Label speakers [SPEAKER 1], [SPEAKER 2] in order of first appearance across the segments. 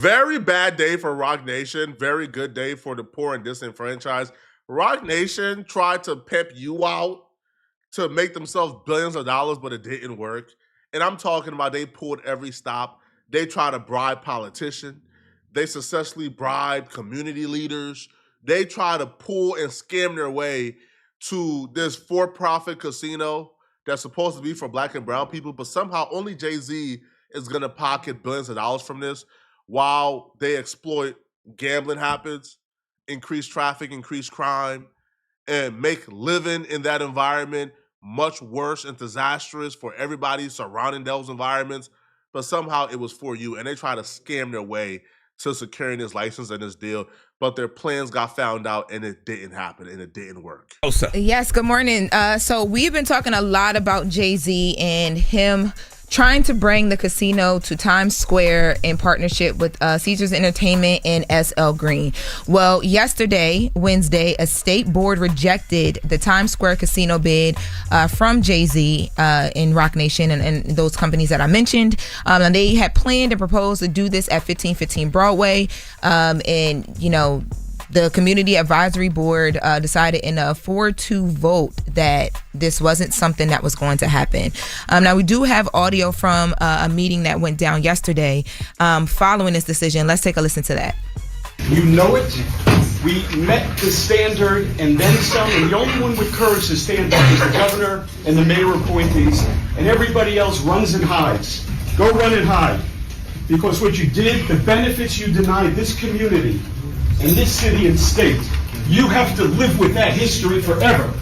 [SPEAKER 1] Very bad day for Roc Nation. Very good day for the poor and disenfranchised. Roc Nation tried to pimp you out to make themselves billions of dollars, but it didn't work. And I'm talking about they pulled every stop. They tried to bribe politicians. They successfully bribed community leaders. They try to pull and scam their way to this for-profit casino that's supposed to be for black and brown people, but somehow only Jay-Z is going to pocket billions of dollars from this while they exploit gambling habits, increase traffic, increase crime, and make living in that environment much worse and disastrous for everybody surrounding those environments. But somehow it was for you, and they try to scam their way to securing this license and this deal, but their plans got found out and it didn't happen and it didn't work.
[SPEAKER 2] Yes, good morning. So we've been talking a lot about Jay-Z and him trying to bring the casino to Times Square in partnership with Caesars Entertainment and SL Green. Well, yesterday, Wednesday, a state board rejected the Times Square casino bid from Jay-Z in Roc Nation and those companies that I mentioned. And they had planned and proposed to do this at 1515 Broadway. The Community Advisory Board decided in a 4-2 vote that this wasn't something that was going to happen. Now, we do have audio from a meeting that went down yesterday following this decision. Let's take a listen to that.
[SPEAKER 3] You know it. We met the standard and then some, and the only one with courage to stand up is the governor and the mayor appointees, and everybody else runs and hides. Go run and hide. Because what you did, the benefits you denied this community in this city and state, you have to live with that history forever.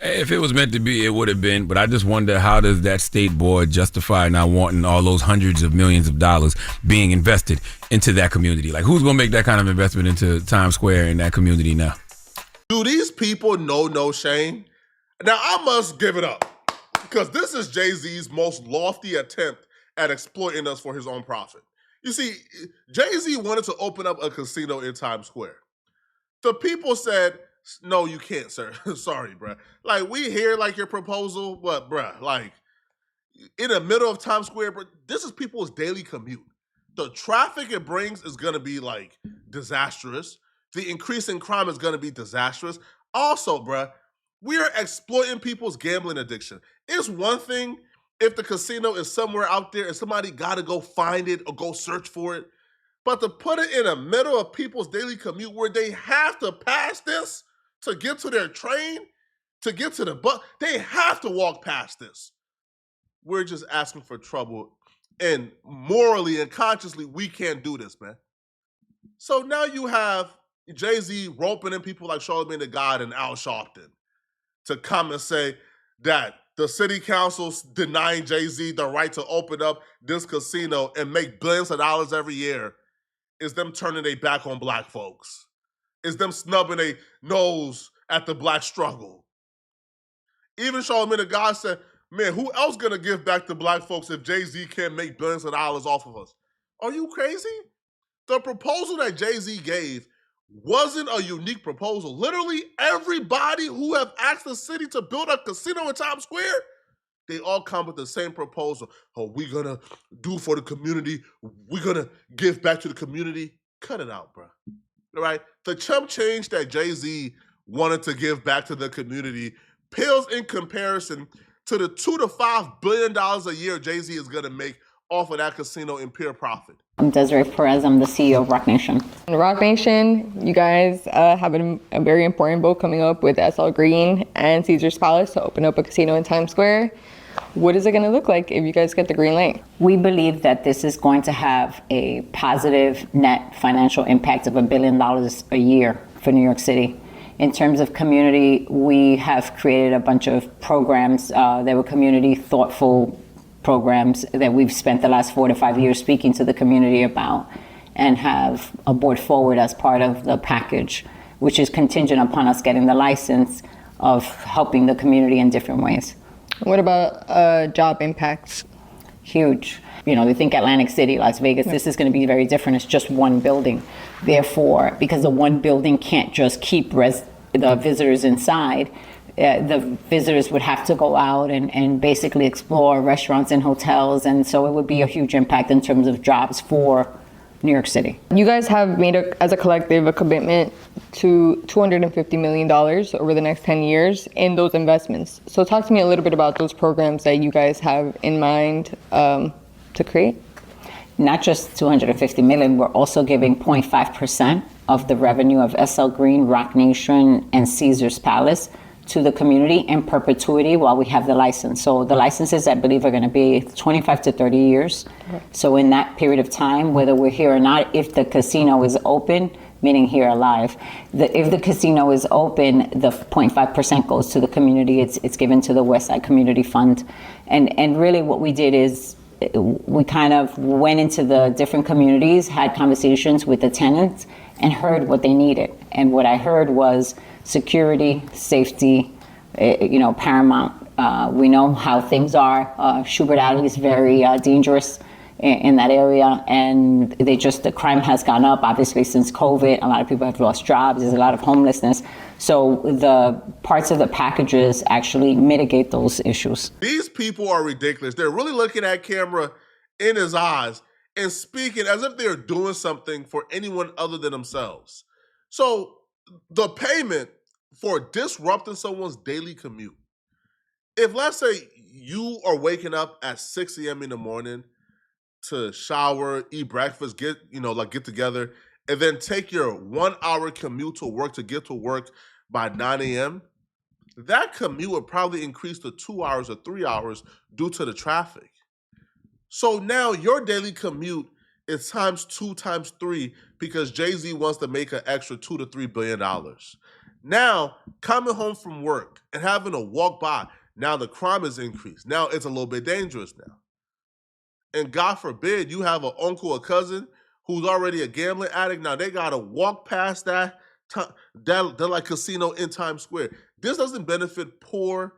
[SPEAKER 4] If it was meant to be, it would have been. But I just wonder, how does that state board justify not wanting all those hundreds of millions of dollars being invested into that community? Like, who's going to make that kind of investment into Times Square in that community now?
[SPEAKER 1] Do these people know no shame? Now, I must give it up because this is Jay-Z's most lofty attempt at exploiting us for his own profit. You see, Jay-Z wanted to open up a casino in Times Square. The people said, no, you can't, sir. Sorry, bruh. Like, we hear, like, your proposal, but, bruh, like, in the middle of Times Square, but this is people's daily commute. The traffic it brings is going to be, like, disastrous. The increase in crime is going to be disastrous. Also, bruh, we are exploiting people's gambling addiction. It's one thing if the casino is somewhere out there and somebody got to go find it or go search for it. But to put it in the middle of people's daily commute where they have to pass this to get to their train, to get to the bus, they have to walk past this. We're just asking for trouble. And morally and consciously, we can't do this, man. So now you have Jay-Z roping in people like Charlamagne the God and Al Sharpton to come and say that the city council's denying Jay-Z the right to open up this casino and make billions of dollars every year is them turning their back on black folks. Is them snubbing their nose at the black struggle. Even Charlamagne the God said, man, who else gonna give back to black folks if Jay-Z can't make billions of dollars off of us? Are you crazy? The proposal that Jay-Z gave wasn't a unique proposal. Literally everybody who have asked the city to build a casino in Times Square, they all come with the same proposal. Oh, we're gonna do for the community. We're gonna give back to the community. Cut it out, bro. All right? The chump change that Jay-Z wanted to give back to the community pales in comparison to the $2 to $5 billion a year Jay-Z is gonna make off of that casino in pure profit.
[SPEAKER 5] I'm Desiree Perez. I'm the CEO of Roc Nation.
[SPEAKER 6] In Roc Nation, you guys have a very important vote coming up with SL Green and Caesars Palace to open up a casino in Times Square. What is it going to look like if you guys get the green light?
[SPEAKER 5] We believe that this is going to have a positive net financial impact of $1 billion a year for New York City. In terms of community, we have created a bunch of programs. They were community thoughtful programs that we've spent the last 4 to 5 years speaking to the community about and have a board forward as part of the package, which is contingent upon us getting the license of helping the community in different ways.
[SPEAKER 6] What about job impacts?
[SPEAKER 5] Huge. You know, they think Atlantic City, Las Vegas, this is going to be very different. It's just one building. Therefore, because the one building can't just keep the visitors inside, the visitors would have to go out and basically explore restaurants and hotels. And so it would be a huge impact in terms of jobs for New York City.
[SPEAKER 6] You guys have made, as a collective, a commitment to $250 million over the next 10 years in those investments. So talk to me a little bit about those programs that you guys have in mind to create.
[SPEAKER 5] Not just 250 million, we're also giving 0.5% of the revenue of SL Green, Roc Nation, and Caesar's Palace to the community in perpetuity while we have the license. So the licenses, I believe, are going to be 25 to 30 years. So in that period of time, whether we're here or not, if the casino is open, meaning here alive, if the casino is open, the 0.5% goes to the community. It's given to the Westside Community Fund. And really what we did is we kind of went into the different communities, had conversations with the tenants, and heard what they needed. And what I heard was security, safety, paramount. We know how things are. Schubert Alley is very dangerous in that area, and the crime has gone up, obviously, since COVID. A lot of people have lost jobs. There's a lot of homelessness. So the parts of the packages actually mitigate those issues.
[SPEAKER 1] These people are ridiculous. They're really looking at camera in his eyes and speaking as if they're doing something for anyone other than themselves. So the payment for disrupting someone's daily commute. If, let's say, you are waking up at 6 a.m. in the morning to shower, eat breakfast, get together, and then take your 1 hour commute to work to get to work by 9 a.m., that commute would probably increase to 2 hours or 3 hours due to the traffic. So now your daily commute is times 2, times 3, because Jay-Z wants to make an extra $2 to $3 billion. Now, coming home from work and having to walk by, now the crime is increased. Now it's a little bit dangerous now. And God forbid you have an uncle or cousin who's already a gambling addict. Now they got to walk past that like casino in Times Square. This doesn't benefit poor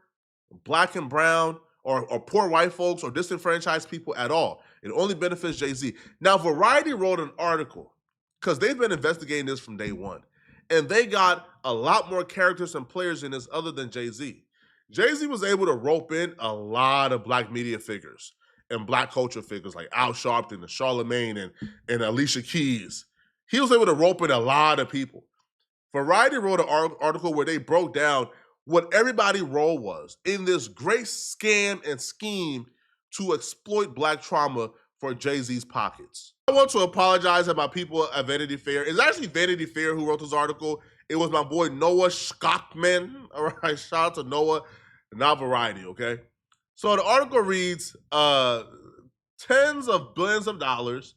[SPEAKER 1] black and brown or poor white folks or disenfranchised people at all. It only benefits Jay-Z. Now, Variety wrote an article because they've been investigating this from day one. And they got a lot more characters and players in this other than Jay-Z. Jay-Z was able to rope in a lot of black media figures and black culture figures like Al Sharpton and Charlemagne and Alicia Keys. He was able to rope in a lot of people. Variety wrote an article where they broke down what everybody's role was in this great scam and scheme to exploit black trauma for Jay-Z's pockets. I want to apologize to my people at Vanity Fair. It's actually Vanity Fair who wrote this article. It was my boy Noah Schachman. All right, shout out to Noah, not Variety, okay? So the article reads, tens of billions of dollars,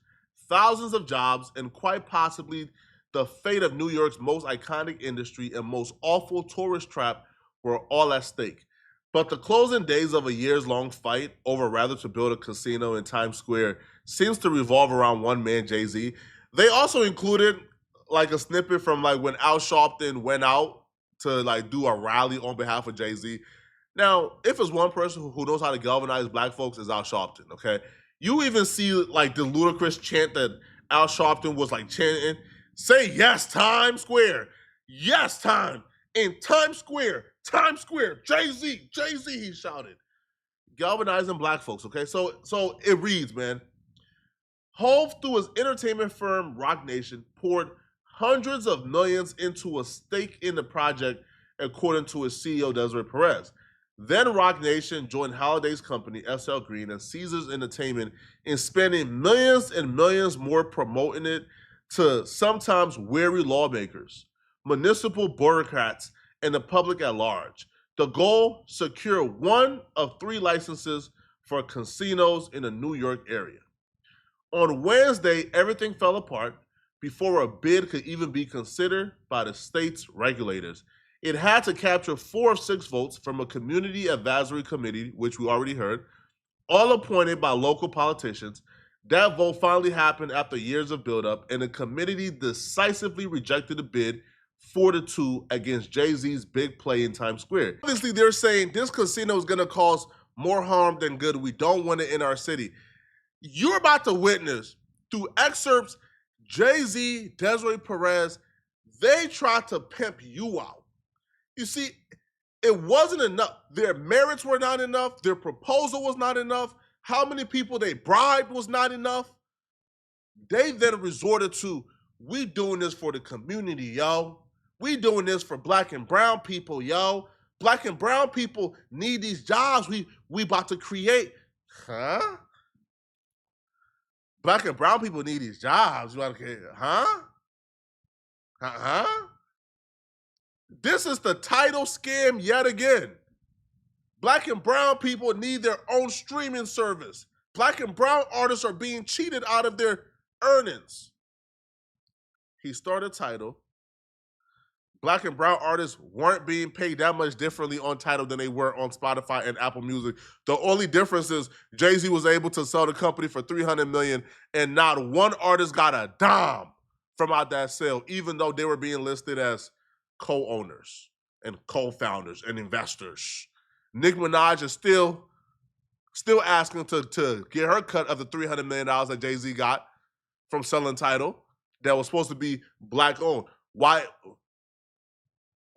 [SPEAKER 1] thousands of jobs, and quite possibly the fate of New York's most iconic industry and most awful tourist trap were all at stake. But the closing days of a years-long fight over whether to build a casino in Times Square seems to revolve around one man, Jay-Z. They also included like a snippet from like when Al Sharpton went out to like do a rally on behalf of Jay-Z. Now, if it's one person who knows how to galvanize black folks, it's Al Sharpton, okay? You even see like the ludicrous chant that Al Sharpton was like chanting, say yes, Times Square, yes, time, in Times Square, Jay-Z, he shouted. Galvanizing black folks, okay? So it reads, man. Hove, through his entertainment firm, Roc Nation, poured hundreds of millions into a stake in the project, according to his CEO, Desiree Perez. Then Roc Nation joined Holiday's company, SL Green, and Caesars Entertainment in spending millions and millions more promoting it to sometimes weary lawmakers, municipal bureaucrats, and the public at large. The goal, secure one of 3 licenses for casinos in the New York area. On Wednesday, everything fell apart before a bid could even be considered by the state's regulators. It had to capture 4 of 6 votes from a community advisory committee, which we already heard, all appointed by local politicians. That vote finally happened after years of buildup, and the committee decisively rejected the bid 4-2 against Jay-Z's big play in Times Square. Obviously, they're saying this casino is going to cause more harm than good. We don't want it in our city. You're about to witness, through excerpts, Jay-Z, Desiree Perez, they tried to pimp you out. You see, it wasn't enough. Their merits were not enough. Their proposal was not enough. How many people they bribed was not enough. They then resorted to, we doing this for the community, yo. We doing this for black and brown people, yo. Black and brown people need these jobs we about to create. Huh? Black and brown people need these jobs. Huh? Huh? This is the title scam yet again. Black and brown people need their own streaming service. Black and brown artists are being cheated out of their earnings. He started Tidal. Black and brown artists weren't being paid that much differently on Tidal than they were on Spotify and Apple Music. The only difference is Jay-Z was able to sell the company for $300 million, and not one artist got a dime from out that sale, even though they were being listed as co-owners and co-founders and investors. Nicki Minaj is still asking to get her cut of the $300 million that Jay-Z got from selling Tidal that was supposed to be black-owned. Why?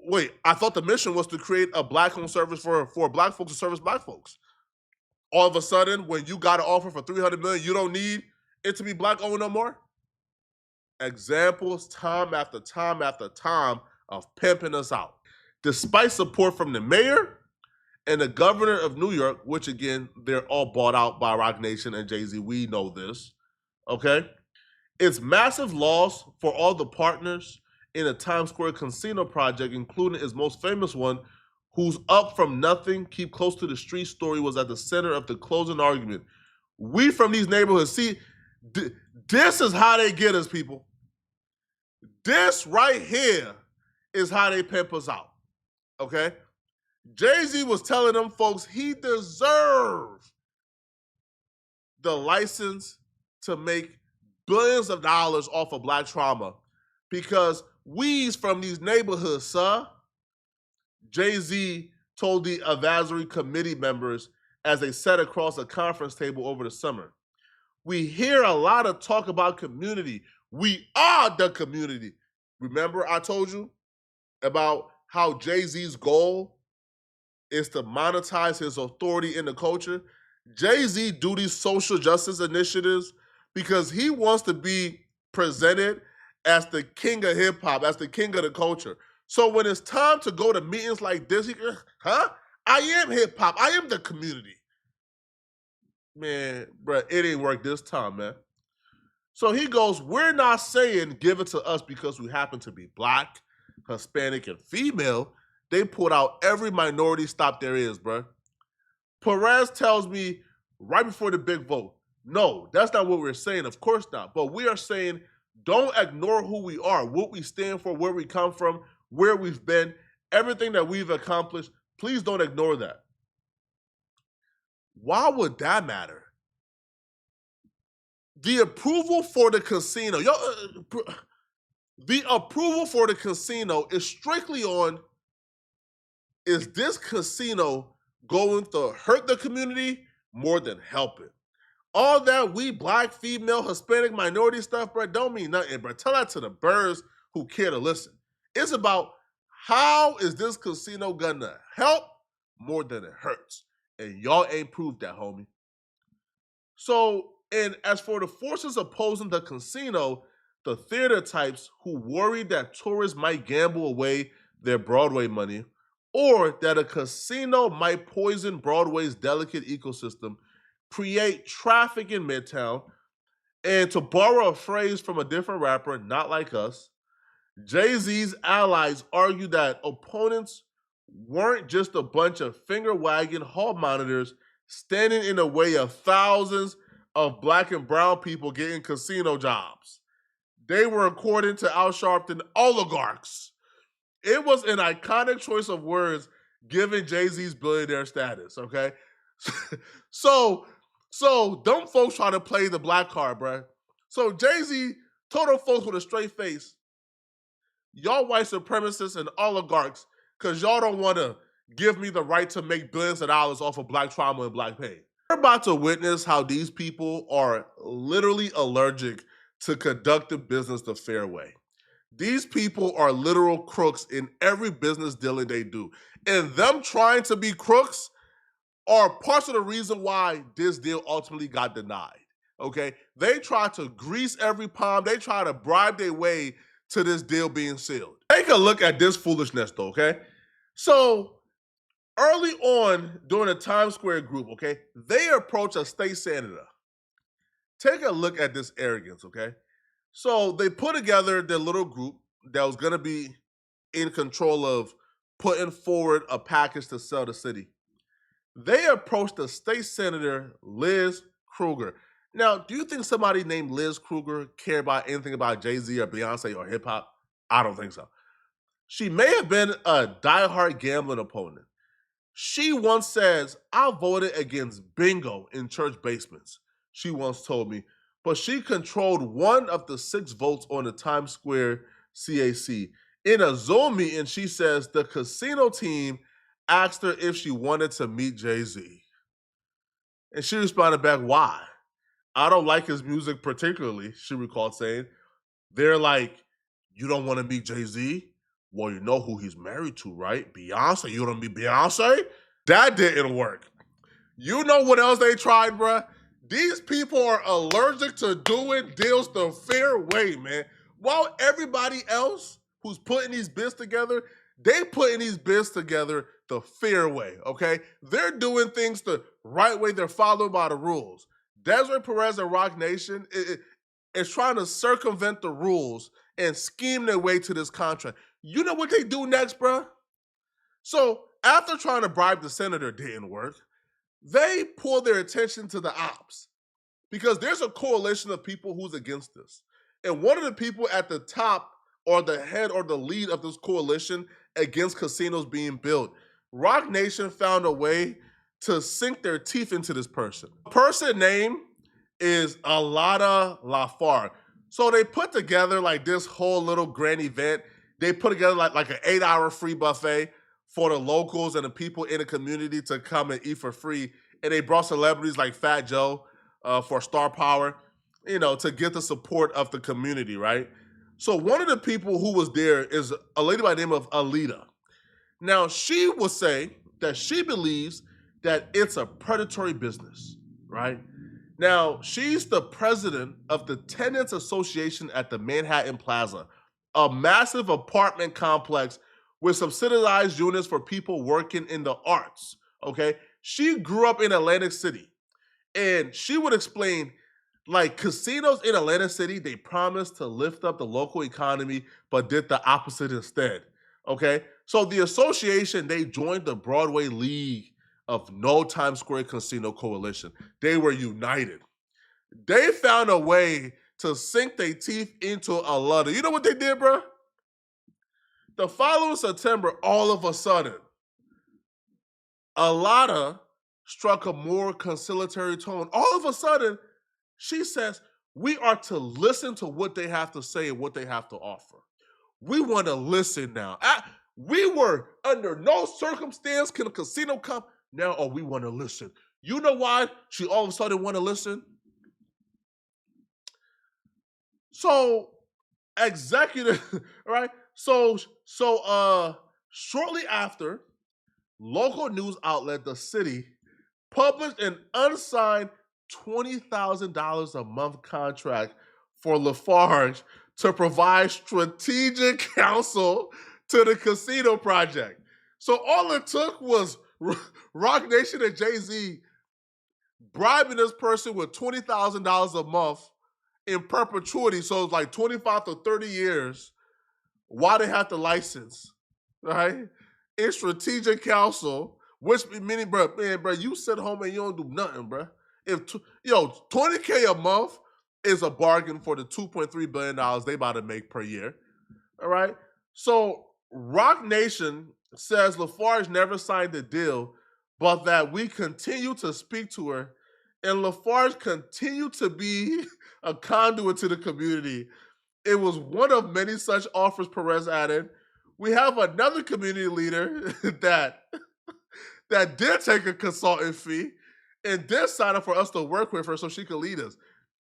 [SPEAKER 1] Wait, I thought the mission was to create a black-owned service for black folks to service black folks. All of a sudden, when you got an offer for $300 million, you don't need it to be black-owned no more? Examples time after time after time of pimping us out. Despite support from the mayor and the governor of New York, which again, they're all bought out by Roc Nation and Jay-Z, we know this, okay? It's massive loss for all the partners in a Times Square casino project, including its most famous one, whose up from nothing, keep close to the street story was at the center of the closing argument. We from these neighborhoods, see, this is how they get us, people. This right here is how they pimp us out, okay? Jay-Z was telling them folks he deserved the license to make billions of dollars off of black trauma because we's from these neighborhoods, sir. Jay-Z told the advisory committee members as they sat across a conference table over the summer. We hear a lot of talk about community. We are the community. Remember I told you about how Jay-Z's goal is to monetize his authority in the culture? Jay-Z do these social justice initiatives because he wants to be presented as the king of hip hop, as the king of the culture. So when it's time to go to meetings like this, I am hip hop. I am the community. Man, bro, it ain't work this time, man. So he goes, we're not saying give it to us because we happen to be black, Hispanic, and female. They put out every minority stop there is, bro. Perez tells me right before the big vote, no, that's not what we're saying. Of course not. But we are saying don't ignore who we are, what we stand for, where we come from, where we've been, everything that we've accomplished. Please don't ignore that. Why would that matter? The approval for the casino, the approval for the casino is strictly on, is this casino going to hurt the community more than help it? All that we black, female, Hispanic, minority stuff, bro, don't mean nothing, bro. Tell that to the birds who care to listen. It's about how is this casino gonna help more than it hurts? And y'all ain't proved that, homie. So, and as for the forces opposing the casino, the theater types who worry that tourists might gamble away their Broadway money, or that a casino might poison Broadway's delicate ecosystem, create traffic in Midtown, and to borrow a phrase from a different rapper, not like us, Jay-Z's allies argue that opponents weren't just a bunch of finger-wagging hall monitors standing in the way of thousands of black and brown people getting casino jobs. They were, according to Al Sharpton, oligarchs. It was an iconic choice of words given Jay-Z's billionaire status, okay? So them folks try to play the black card, bruh. So Jay-Z told them folks with a straight face, y'all white supremacists and oligarchs, because y'all don't want to give me the right to make billions of dollars off of black trauma and black pain. We're about to witness how these people are literally allergic to conducting business the fair way. These people are literal crooks in every business dealing they do. And them trying to be crooks are parts of the reason why this deal ultimately got denied. okay? They try to grease every palm. They try to bribe their way to this deal being sealed. Take a look at this foolishness, though, okay? So early on during the Times Square group, okay, they approach a state senator. Take a look at this arrogance, okay? So they put together their little group that was going to be in control of putting forward a package to sell the city. They approached the state senator, Liz Kruger. Now, do you think somebody named Liz Kruger care about anything about Jay-Z or Beyonce or hip-hop? I don't think so. She may have been a diehard gambling opponent. She once says, I voted against bingo in church basements, she once told me, but she controlled one of the 6 votes on the Times Square CAC. In a Zoom meeting, she says the casino team asked her if she wanted to meet Jay-Z. And she responded back, why? I don't like his music particularly, she recalled saying. They're like, you don't want to meet Jay-Z? Well, you know who he's married to, right? Beyonce. You don't meet Beyonce? That didn't work. You know what else they tried, bruh? These people are allergic to doing deals the fair way, man. While everybody else who's putting these bids together, they putting these bids together the fair way, okay? They're doing things the right way. They're following by the rules. Desiree Perez and Roc Nation is trying to circumvent the rules and scheme their way to this contract. You know what they do next, bruh? So after trying to bribe the senator didn't work, they pull their attention to the ops because there's a coalition of people who's against this. And one of the people at the top or the head or the lead of this coalition against casinos being built, Roc Nation found a way to sink their teeth into this person. The person name is Alada Lafar. So they put together like this whole little grand event. They put together like an 8-hour free buffet for the locals and the people in the community to come and eat for free. And they brought celebrities like Fat Joe for star power, you know, to get the support of the community, right? So one of the people who was there is a lady by the name of Alita. Now, she will say that she believes that it's a predatory business, right? Now, she's the president of the Tenants Association at the Manhattan Plaza, a massive apartment complex with subsidized units for people working in the arts, okay? She grew up in Atlantic City, and she would explain, like, casinos in Atlantic City, they promised to lift up the local economy, but did the opposite instead, okay? So the association, they joined the Broadway League of No Times Square Casino Coalition. They were united. They found a way to sink their teeth into a lot of, you know what they did, bro? The following September, all of a sudden, Alada struck a more conciliatory tone. All of a sudden, she says, we are to listen to what they have to say and what they have to offer. We want to listen now. We were under no circumstance can a casino come. Now, oh, we want to listen. You know why she all of a sudden want to listen? So, executive, right? So shortly after, local news outlet The City published an unsigned $20,000 a month contract for Lafarge to provide strategic counsel to the casino project. So all it took was Roc Nation and Jay-Z bribing this person with $20,000 a month in perpetuity. So it's like 25 to 30 years while they have the license, right? In strategic counsel, which meaning, bro, you sit home and you don't do nothing, bro. If $20K a month is a bargain for the $2.3 billion they about to make per year, all right? So Roc Nation says Lafarge never signed the deal, but that we continue to speak to her, and Lafarge continued to be a conduit to the community. It was one of many such offers, Perez added. We have another community leader that did take a consultant fee and did sign up for us to work with her so she could lead us.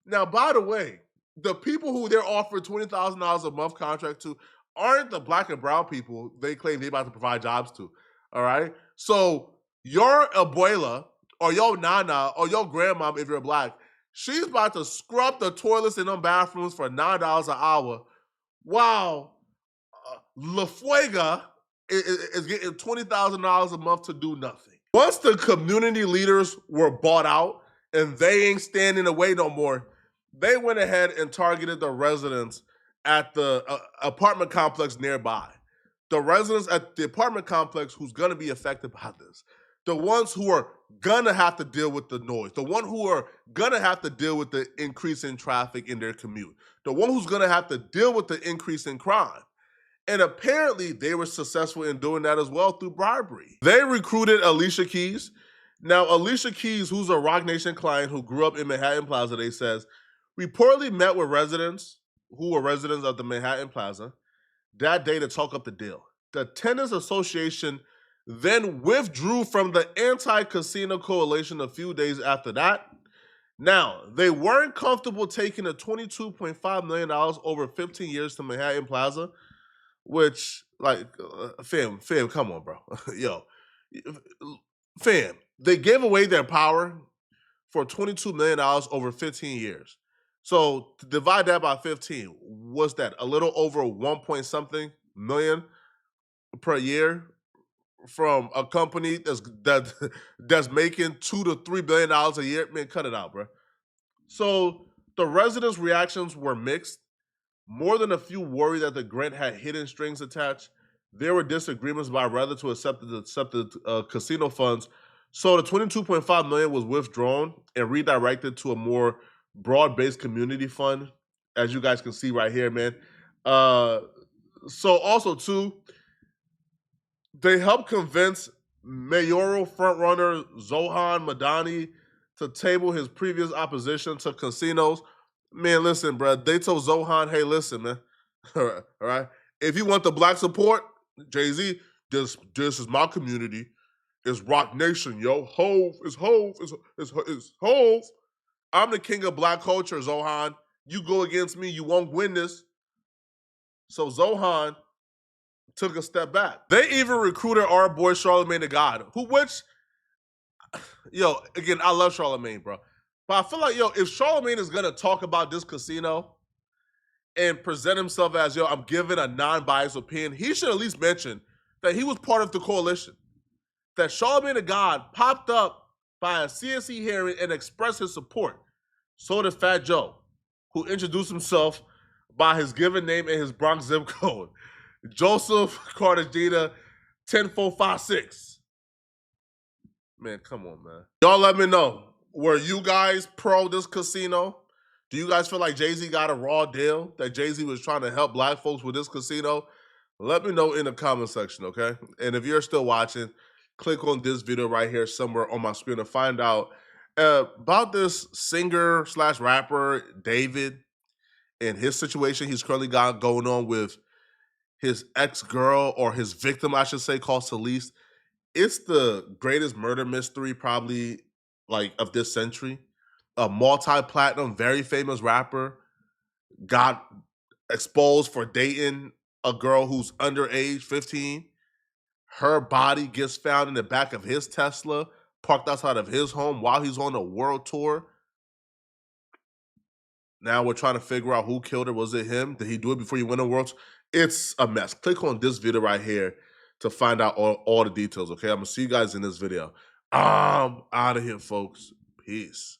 [SPEAKER 1] Now, by the way, the people who they're offering $20,000 a month contract to aren't the black and brown people they claim they're about to provide jobs to, all right? So your abuela or your nana or your grandmom, if you're black, She's about to scrub the toilets in them bathrooms for $9 an hour, while La Fuega is getting $20,000 a month to do nothing. Once the community leaders were bought out and they ain't standing in the way no more, they went ahead and targeted the residents at the apartment complex nearby. The residents at the apartment complex who's gonna be affected by this. The ones who are gonna have to deal with the noise. The one who are gonna have to deal with the increase in traffic in their commute. The one who's gonna have to deal with the increase in crime. And apparently they were successful in doing that as well through bribery. They recruited Alicia Keys. Now, Alicia Keys, who's a Roc Nation client who grew up in Manhattan Plaza, they says, reportedly met with residents who were residents of the Manhattan Plaza that day to talk up the deal. The Tenants Association then withdrew from the anti-casino coalition a few days after that. Now, they weren't comfortable taking the $22.5 million over 15 years to Manhattan Plaza, which, like, fam, come on, bro. Yo, fam, they gave away their power for $22 million over 15 years. So to divide that by 15, what's that? A little over 1 point something million per year from a company that's making $2 to $3 billion a year. Man, cut it out, bro. So the residents' reactions were mixed. More than a few worried that the grant had hidden strings attached. There were disagreements by whether to accept the casino funds. So the $22.5 million was withdrawn and redirected to a more broad-based community fund, as you guys can see right here, man. So also too, they helped convince mayoral frontrunner Zohan Madani to table his previous opposition to casinos. Man, listen, bro. They told Zohan, hey, listen, man. All right. If you want the black support, Jay-Z, this is my community. It's Roc Nation, yo. Hove is Hove. It's Hove. I'm the king of black culture, Zohan. You go against me, you won't win this. So Zohan took a step back. They even recruited our boy Charlamagne the God, yo, again, I love Charlamagne, bro. But I feel like, yo, if Charlamagne is going to talk about this casino and present himself as, yo, I'm giving a non-biased opinion, he should at least mention that he was part of the coalition. That Charlamagne the God popped up by a CSE hearing and expressed his support. So did Fat Joe, who introduced himself by his given name and his Bronx zip code. Joseph Cartagena 10456. Man, come on, man. Y'all let me know. Were you guys pro this casino? Do you guys feel like Jay-Z got a raw deal? That Jay-Z was trying to help black folks with this casino? Let me know in the comment section, okay? And if you're still watching, click on this video right here somewhere on my screen to find out about this singer / rapper, David, and his situation he's currently got going on with his ex-girl, or his victim, I should say, called Celeste. It's the greatest murder mystery probably like of this century. A multi-platinum, very famous rapper got exposed for dating a girl who's underage, 15. Her body gets found in the back of his Tesla, parked outside of his home while he's on a world tour. Now we're trying to figure out who killed her. Was it him? Did he do it before he went on world tour? It's a mess. Click on this video right here to find out all the details, okay? I'm going to see you guys in this video. I'm out of here, folks. Peace.